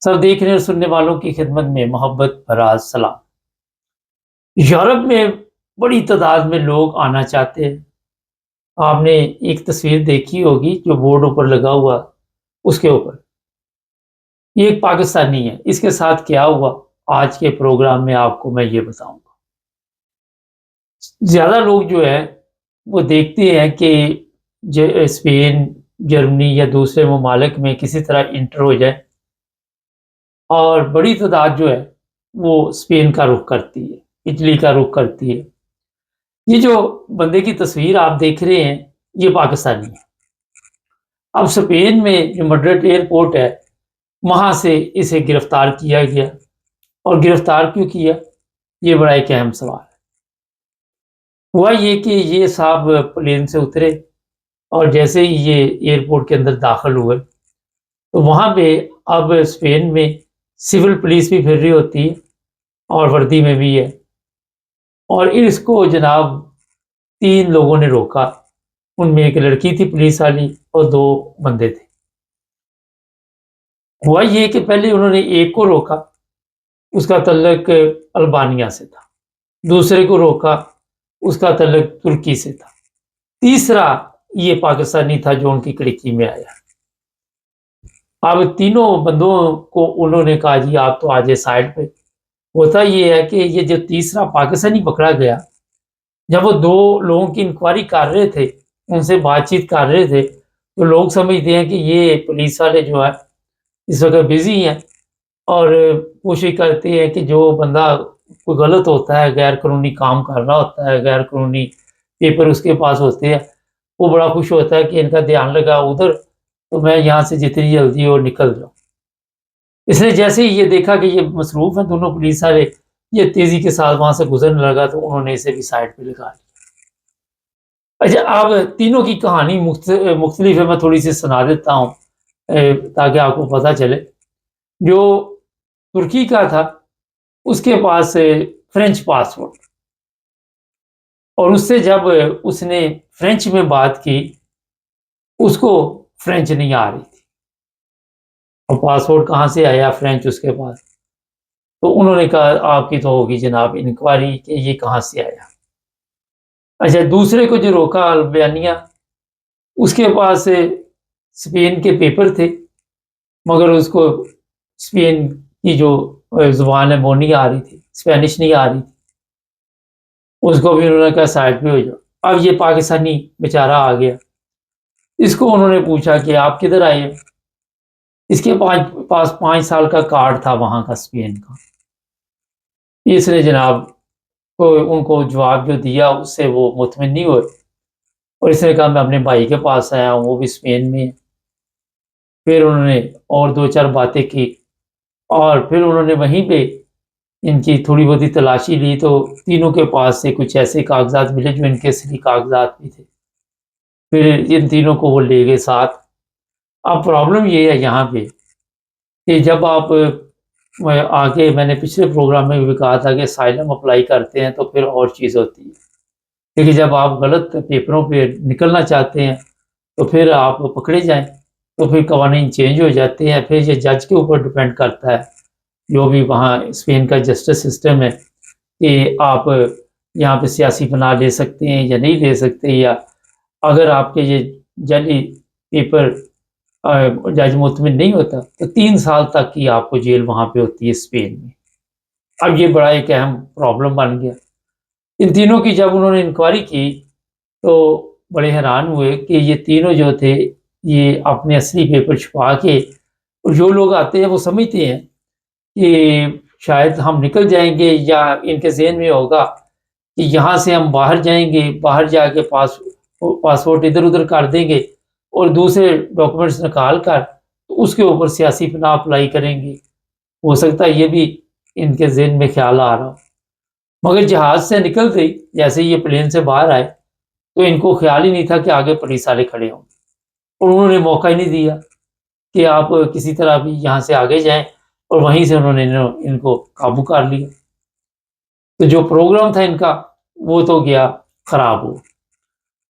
सब देखने और सुनने वालों की खिदमत में मोहब्बत भरा सलाम। यूरोप में बड़ी तादाद में लोग आना चाहते हैं। आपने एक तस्वीर देखी होगी जो बोर्ड ऊपर लगा हुआ, उसके ऊपर ये एक पाकिस्तानी है। इसके साथ क्या हुआ आज के प्रोग्राम में आपको मैं ये बताऊंगा। ज़्यादा लोग जो है वो देखते हैं कि स्पेन, जर्मनी या दूसरे ममालिक में किसी तरह इंटर हो जाए और बड़ी तादाद जो है वो स्पेन का रुख करती है, इटली का रुख करती है। ये जो बंदे की तस्वीर आप देख रहे हैं, ये पाकिस्तानी है। अब स्पेन में जो मैड्रिड एयरपोर्ट है, वहाँ से इसे गिरफ्तार किया गया। और गिरफ्तार क्यों किया, ये बड़ा एक अहम सवाल है। हुआ ये कि ये साहब प्लेन से उतरे और जैसे ही ये एयरपोर्ट के अंदर दाखिल हुए, तो वहाँ पे अब स्पेन में सिविल पुलिस भी फिर रही होती है और वर्दी में भी है। और इसको जनाब 3 लोगों ने रोका। उनमें एक लड़की थी पुलिस वाली और 2 बंदे थे। हुआ ये कि पहले उन्होंने एक को रोका, उसका तल्लक अल्बानिया से था। दूसरे को रोका, उसका तल्लक तुर्की से था। तीसरा ये पाकिस्तानी था जो उनकी खिड़की में आया। अब तीनों बंदों को उन्होंने कहा जी आप तो आ जाइए साइड पे। होता ये है कि ये जो तीसरा पाकिस्तानी पकड़ा गया, जब वो 2 लोगों की इंक्वायरी कर रहे थे, उनसे बातचीत कर रहे थे, तो लोग समझते हैं कि ये पुलिस वाले जो है इस वक़्त बिज़ी हैं और कोशिश करते हैं कि जो बंदा कोई गलत होता है, गैर कानूनी काम कर रहा होता है, गैर कानूनी पेपर उसके पास होते हैं, वो बड़ा खुश होता है कि इनका ध्यान लगा उधर, तो मैं यहाँ से जितनी जल्दी हो निकल जाऊँ। इसने जैसे ही ये देखा कि ये मसरूफ़ हैं दोनों पुलिस वाले, ये तेज़ी के साथ वहाँ से गुज़रने लगा, तो उन्होंने इसे भी साइड पे लगा लिया। अच्छा, अब तीनों की कहानी मुख्तलिफ है, मैं थोड़ी-सी सुना देता हूँ ताकि आपको पता चले। जो तुर्की का था, उसके पास फ्रेंच पासपोर्ट, और उससे जब उसने फ्रेंच में बात की, उसको फ्रेंच नहीं आ रही थी। और पासपोर्ट कहाँ से आया फ्रेंच उसके पास? तो उन्होंने कहा आपकी तो होगी जनाब इंक्वायरी कि ये कहाँ से आया। अच्छा, दूसरे को जो रोका अल्बानिया, उसके पास स्पेन के पेपर थे, मगर उसको स्पेन की जो ज़ुबान है वो नहीं आ रही थी, स्पेनिश नहीं आ रही थी। उसको भी उन्होंने कहा साइड पे हो जाओ। अब ये पाकिस्तानी बेचारा आ गया। इसको उन्होंने पूछा कि आप किधर आए हो? इसके पास 5 साल का कार्ड था वहाँ का स्पेन का। इसने जनाब को उनको जवाब जो दिया उससे वो मुतमिन नहीं हुए और इसने कहा मैं अपने भाई के पास आया हूँ, वो भी स्पेन में है। फिर उन्होंने और 2-4 बातें की और फिर उन्होंने वहीं पे इनकी थोड़ी बहुती तलाशी ली, तो तीनों के पास से कुछ ऐसे कागज़ात मिले जो इनके असली कागज़ात भी थे। फिर इन तीनों को वो ले गए साथ। अब प्रॉब्लम ये है यहाँ पे कि जब आप आगे मैंने पिछले प्रोग्राम में भी कहा था कि असाइलम अप्लाई करते हैं तो फिर और चीज़ होती है। देखिए, जब आप गलत पेपरों पे निकलना चाहते हैं तो फिर आप पकड़े जाएँ, तो फिर कवानीन चेंज हो जाते हैं। फिर ये जज के ऊपर डिपेंड करता है, जो भी वहाँ स्पेन का जस्टिस सिस्टम है, कि आप यहाँ पे सियासी पनाह ले सकते हैं या नहीं ले सकते, या अगर आपके ये जाली पेपर जज मुतमिन नहीं होता तो 3 साल तक की आपको जेल वहाँ पे होती है स्पेन में। अब ये बड़ा एक अहम प्रॉब्लम बन गया। इन तीनों की जब उन्होंने इंक्वायरी की तो बड़े हैरान हुए कि ये तीनों जो थे, ये अपने असली पेपर छुपा के, और जो लोग आते हैं वो समझते हैं कि शायद हम निकल जाएँगे, या इनके ज़हन में होगा कि यहाँ से हम बाहर जाएँगे, बाहर जाके पासपोर्ट इधर-उधर कर देंगे और दूसरे डॉक्यूमेंट्स निकाल कर तो उसके ऊपर सियासी पनाह अप्लाई करेंगे। हो सकता है ये भी इनके ज़हन में ख़्याल आ रहा हो। मगर जहाज़ से निकलते ही जैसे ही ये प्लेन से बाहर आए, तो इनको ख़्याल ही नहीं था कि आगे पुलिस वाले खड़े हों, और उन्होंने मौका ही नहीं दिया कि आप किसी तरह भी यहाँ से आगे जाएँ, और वहीं से उन्होंने इनको काबू कर लिया। तो जो प्रोग्राम था इनका, वो तो गया ख़राब हो।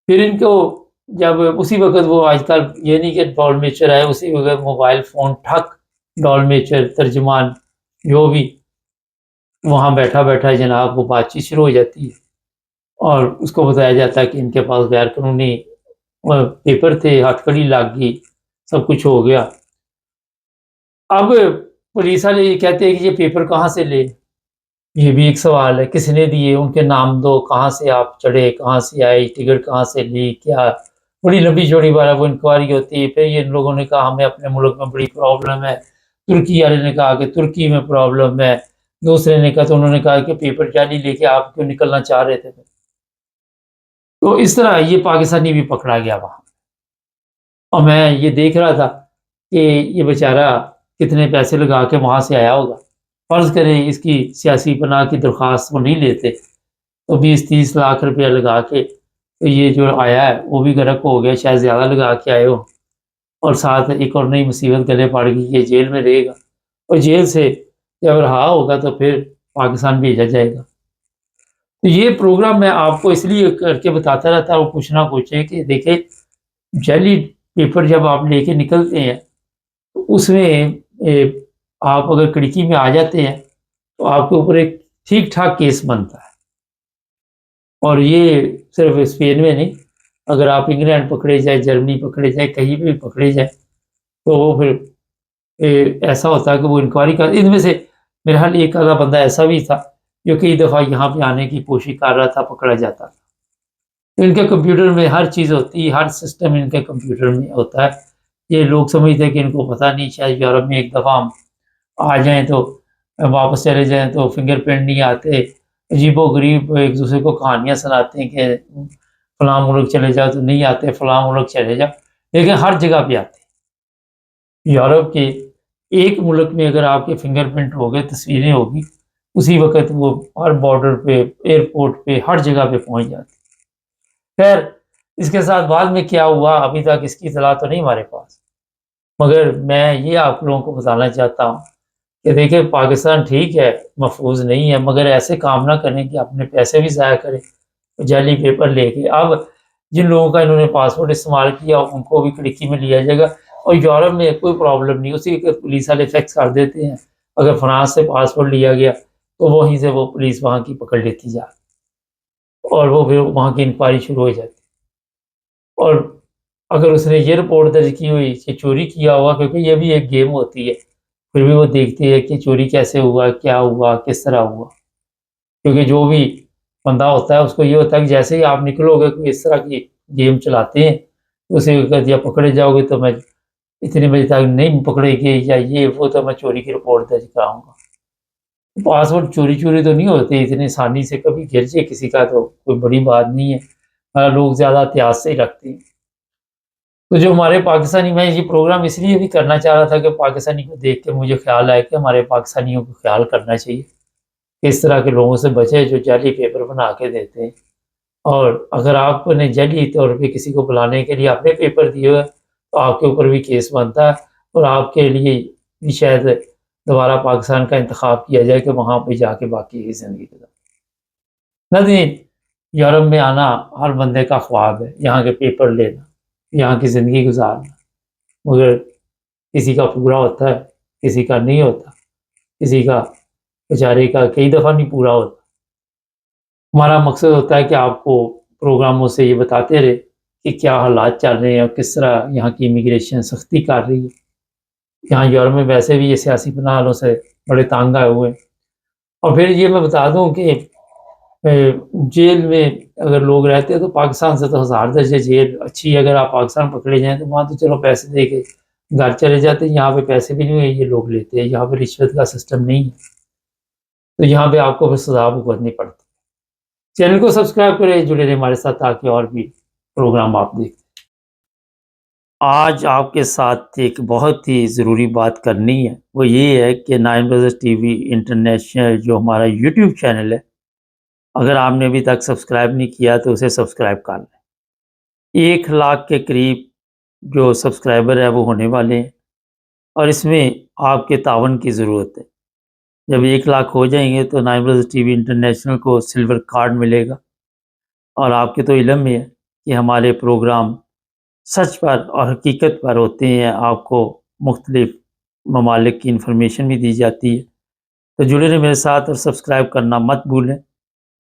फिर इनको जब उसी वक़्त वो आजकल ये नहीं कि डॉल्मेचर है, उसी वक़्त मोबाइल फ़ोन ठक, डॉलमेचर, तर्जमान, जो भी वहाँ बैठा जनाब वो बातचीत शुरू हो जाती है और उसको बताया जाता है कि इनके पास गैर कानूनी पेपर थे, हथकड़ी लग गई, सब कुछ हो गया। अब पुलिस वाले ये कहते हैं कि ये पेपर कहाँ से ले? ये भी एक सवाल है, किसने दिए? उनके नाम दो, कहाँ से आप चढ़े, कहाँ से आए, टिकट कहाँ से ली, क्या? बड़ी लंबी-चौड़ी बात वो इंक्वायरी होती है। फिर इन लोगों ने कहा हमें अपने मुल्क में बड़ी प्रॉब्लम है। तुर्की वाले ने कहा कि तुर्की में प्रॉब्लम है। दूसरे ने कहा तो उन्होंने कहा कि पेपर जाली लेके आप क्यों निकलना चाह रहे थे? तो इस तरह ये पाकिस्तानी भी पकड़ा गया वहाँ। और मैं ये देख रहा था कि ये बेचारा कितने पैसे लगा के वहाँ से आया होगा। फ़र्ज़ करें इसकी सियासी पनाह की दरख़्वास्त वो नहीं लेते, तो 20-30 लाख रुपया लगा के तो ये जो आया है वो भी गर्क हो गया, शायद ज़्यादा लगा के आए हो और साथ एक और नई मुसीबत गले पड़ गई, ये जेल में रहेगा और जेल से जब रहा होगा तो फिर पाकिस्तान भेजा जाएगा। तो ये प्रोग्राम मैं आपको इसलिए करके बताता रहता हूँ कुछ ना कुछ है कि देखिए जाली पेपर जब आप लेके निकलते हैं तो उसमें आप अगर खिड़की में आ जाते हैं तो आपके ऊपर एक ठीक-ठाक केस बनता है। और ये सिर्फ़ स्पेन में नहीं, अगर आप इंग्लैंड पकड़े जाएँ, जर्मनी पकड़े जाएँ, कहीं पे भी पकड़े जाएँ, तो वो फिर ऐसा होता है कि वो इंक्वायरी कर इनमें से मेरे ख़्याल एक आधा बंदा ऐसा भी था, जो कई दफ़ा यहाँ पे आने की कोशिश कर रहा था, पकड़ा जाता। तो इनके कंप्यूटर में हर चीज़ होती है, हर सिस्टम इनके कंप्यूटर में होता है। ये लोग समझते हैं कि इनको पता नहीं, शायद यूरोप में एक दफ़ा हम आ जाएँ तो वापस चले जाएँ तो फिंगरप्रिंट नहीं आते। अजीबो-गरीब एक-दूसरे को कहानियाँ सुनाते हैं कि फलाँ मुल्क चले जाओ तो नहीं आते, फलाँ मुल्क चले जाओ, लेकिन हर जगह पे आते हैं। यूरोप के एक मुल्क में अगर आपके फिंगरप्रिंट हो गए, तस्वीरें होगी, उसी वक़्त वो हर बॉर्डर पे, एयरपोर्ट पे, हर जगह पे पहुँच जाते हैं। ख़ैर, इसके साथ बाद में क्या हुआ अभी तक इसकी इत्तला तो नहीं हमारे पास। मगर मैं ये आप लोगों को बताना चाहता हूँ कि देखिए पाकिस्तान ठीक है, महफ़ूज़ नहीं है मगर ऐसे काम ना करें कि अपने पैसे भी ज़ाया करें, जाली पेपर लेके। अब जिन लोगों का इन्होंने पासपोर्ट इस्तेमाल किया उनको भी खिड़की में लिया जाएगा और यूरोप में कोई प्रॉब्लम नहीं, उसी के पुलिस वाले फिक्स कर देते हैं। अगर फ्रांस से पासपोर्ट लिया गया, तो वहीं से वो पुलिस वहाँ की पकड़ लेती जा और वो फिर वहाँ की इंक्वायरी शुरू हो जाती। और अगर उसने ये रिपोर्ट दर्ज की हुई कि चोरी किया हुआ क्योंकि ये भी एक गेम होती है, फिर भी वो देखती है कि चोरी कैसे हुआ, क्या हुआ, किस तरह हुआ। क्योंकि जो भी बंदा होता है उसको ये होता है कि जैसे ही आप निकलोगे कोई इस तरह की गेम चलाते हैं, तो उसे कह दिया पकड़े जाओगे तो मैं इतने बजे तक नहीं पकड़ेंगे या ये वो तो मैं चोरी की रिपोर्ट दर्ज कराऊँगा। पासवर्ड चोरी-चोरी तो नहीं होते इतनी आसानी से, कभी गिर जाए किसी का तो कोई बड़ी बात नहीं है। लोग ज़्यादा एहतियात से ही रखते हैं। तो जो हमारे पाकिस्तानी मैं ये प्रोग्राम इसलिए भी करना चाह रहा था कि पाकिस्तानी को देख के मुझे ख़्याल आया कि हमारे पाकिस्तानियों को ख़्याल करना चाहिए। कि इस तरह के लोगों से बचें जो जाली पेपर बना के देते हैं। और अगर आपने जाली तौर पे किसी को बुलाने के लिए अपने पेपर दिए हुए हैं, तो आपके ऊपर भी केस बनता है और आपके लिए भी शायद दोबारा पाकिस्तान का इंतखाब किया जाए कि वहाँ पे जाके बाकी की ज़िंदगी गुज़ारें। नाज़रीन, यूरोप में आना हर बंदे का ख्वाब है, यहाँ के पेपर लेना, यहाँ की ज़िंदगी गुज़ारना, मगर किसी का पूरा होता है, किसी का नहीं होता, किसी का बेचारे का कई दफ़ा नहीं पूरा होता। हमारा मकसद होता है कि आपको प्रोग्रामों से ये बताते रहे कि क्या हालात चल रहे हैं और किस तरह यहाँ की इमिग्रेशन सख्ती कर रही है। यहाँ यूरोप में वैसे भी ये सियासी पनाहों से बड़े तंग आए हुए हैं। और फिर ये मैं बता दूँ कि जेल में अगर लोग रहते हैं तो पाकिस्तान से तो हज़ार दर्जे जेल अच्छी है, अगर आप पाकिस्तान पकड़े जाएँ तो वहाँ तो चलो पैसे दे के घर चले जाते हैं, यहाँ पे पैसे भी नहीं है ये लोग लेते हैं, यहाँ पे रिश्वत का सिस्टम नहीं है। तो यहाँ पे आपको फिर सज़ा भुगतनी पड़ती है। चैनल को सब्सक्राइब करें, जुड़े रहें हमारे साथ ताकि और भी प्रोग्राम आप देख। आज आपके साथ एक बहुत ही ज़रूरी बात करनी है, वो ये है कि नाइन ब्रदर्स टीवी इंटरनेशनल जो हमारा यूट्यूब चैनल है, अगर आपने अभी तक सब्सक्राइब नहीं किया तो उसे सब्सक्राइब कर लें। 1 लाख के करीब जो सब्सक्राइबर है वो होने वाले हैं और इसमें आपके तावन की ज़रूरत है। जब 1 लाख हो जाएँगे तो नाइन ब्रदर्स टीवी इंटरनेशनल को सिल्वर कार्ड मिलेगा और आपके तो इल्म में है कि हमारे प्रोग्राम सच पर और हकीकत पर होते हैं, आपको मुख्तलिफ ममालिक की इन्फॉर्मेशन भी दी जाती है। तो जुड़े रहें मेरे साथ और सब्सक्राइब करना मत भूलें।